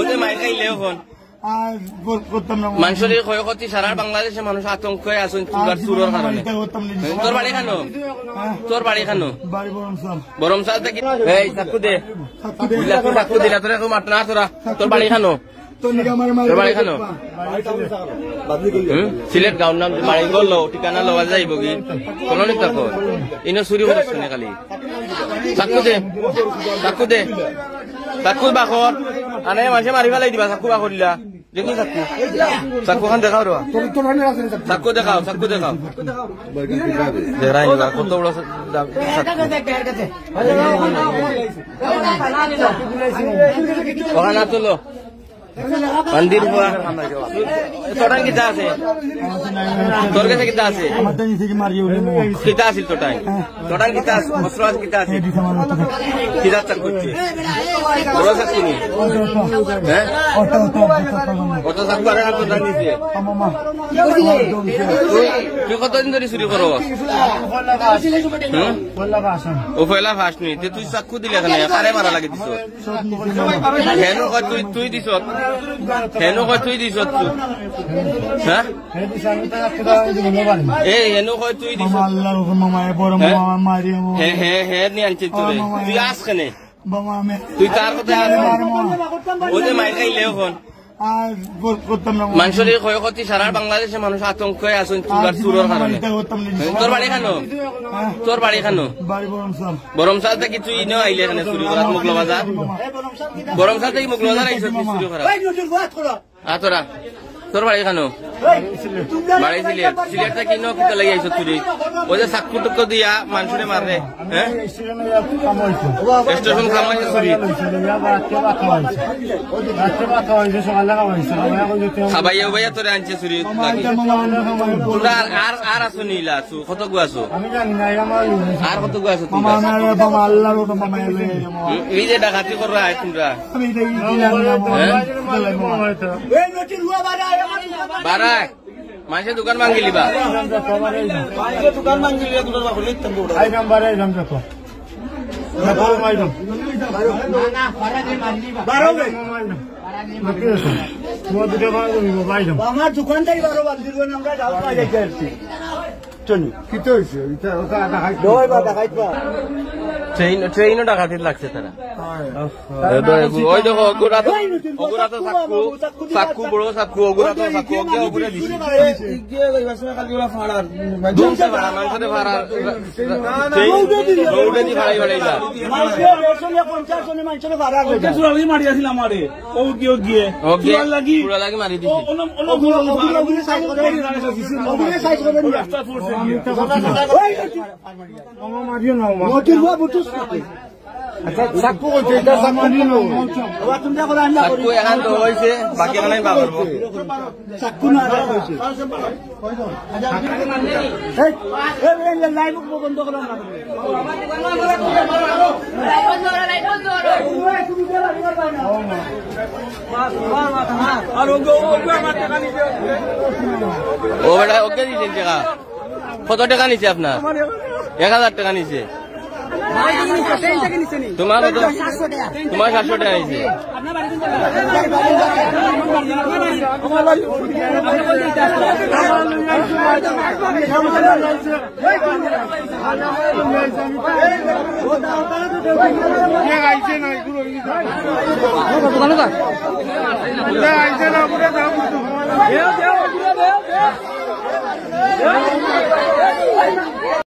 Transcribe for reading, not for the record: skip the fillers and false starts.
ওদের মাইর খাইলে এখন মানুষের ক্ষয়ক্ষতি সারা বাংলাদেশে মানুষ আতঙ্কে আছেন চুরের কারণে। তোর বাড়ি খানো? তোর বাড়ি খানো? বরমসাল থেকে এই চাকু দে, চাকু দিলা তোরা কেউ মাত না তোরা। তোর বাড়ি খানো? তোর বাড়ি খানো? সিলেট গাঁওর নাম বাড়ি গল ঠিকানা লওয়া যাইব কি কলনি থাকো ইনো চুরি করছে না খালি। চাকু দে, চাকু দে, চাকু বাখর আনে মাসে মারি ফেলাই দিবা। চাকু বাখর দিলা দেখি চাকু, চাকু খান দেখাও রা, চাকু দেখাও, চাকু দেখাও দেখাই নিবা কত বড় ওখানে তোলো মন্দির হুয়া। তোটান কিতা আছে? তোর কাছে কিতা আছে? কিতা আছিল তোটান? তোটান কিতা আছে? অস্ত্র আছে কিতা আছে? কিতা চাক করছে? বড় চাকু নি? হ্যাঁ অটো চাকু আর একটা তোটান নিছে। তুই কতদিন ধরে চুরি করো? ও পয়লা ফার্স্ট নি তুই চাকু দিলে কেন? কারে মারা লাগি দিছ? কেন তুই দিছ? হেনো কয় তুই দিছ? হ্যাঁ এই হেনো কয় তুই দিছ? হ্যাঁ নি আনছে তোরে তুই আস কেনে? তুই তার কথা ওদের মাইর খাইলে এখন মানুষের ক্ষয়ক্ষতি সারা বাংলাদেশে মানুষ আতঙ্কে আছেন চুরের কারণে। তোর বাড়ি খানো? তোর বাড়ি খানো? বরমসাল থেকে তুই ইনো আইলে এখানে চুরি করার মুগলো বাজার? বরমসাল থেকে মুগলো বাজার আইস চুরি করা? তোরা তোর বাড়ি খানো? বাড়ি সিলেট। সিলেট থেকে ইনো কিতা লাগি আইস চুরি? ওই যে চাকু টুকু দিয়া মানুষের মারে। হ্যাঁ স্টেশন খামাইছে চুরি খাবাইয়া ভাইয়া তোরে আনছে চুরি লাগি। তোরা আর আছো নিলা আছো কত গু আছো? আর কত গু আছো? এই যে ডাকাতি করো আয় তোমরা বারাক মানুষের দোকান ভাঙ্গিলি বা দোকান ভাঙ্গিলি আমার দোকান থেকে ট্রেনও ডাকাতি লাগছে তারা। ওই দেখো ওগুলা তো চাকু বড় চাকু ওগুলা তো চাকু ওগুলা দিচ্ছে মানুষের ভাড়া ভাড়াই ভাড়াইলা মারি আসিল আমারে লাগি মারি চাকু এখন তো হয়েছে বাকি নাই বা করবো চাকু বন্ধ করা ও বেটা ওকে দিয়েছেন টাকা? কত টাকা নিছে আপনার? 1000 টাকা নিছে। তোমার 700 টাকা নিছে।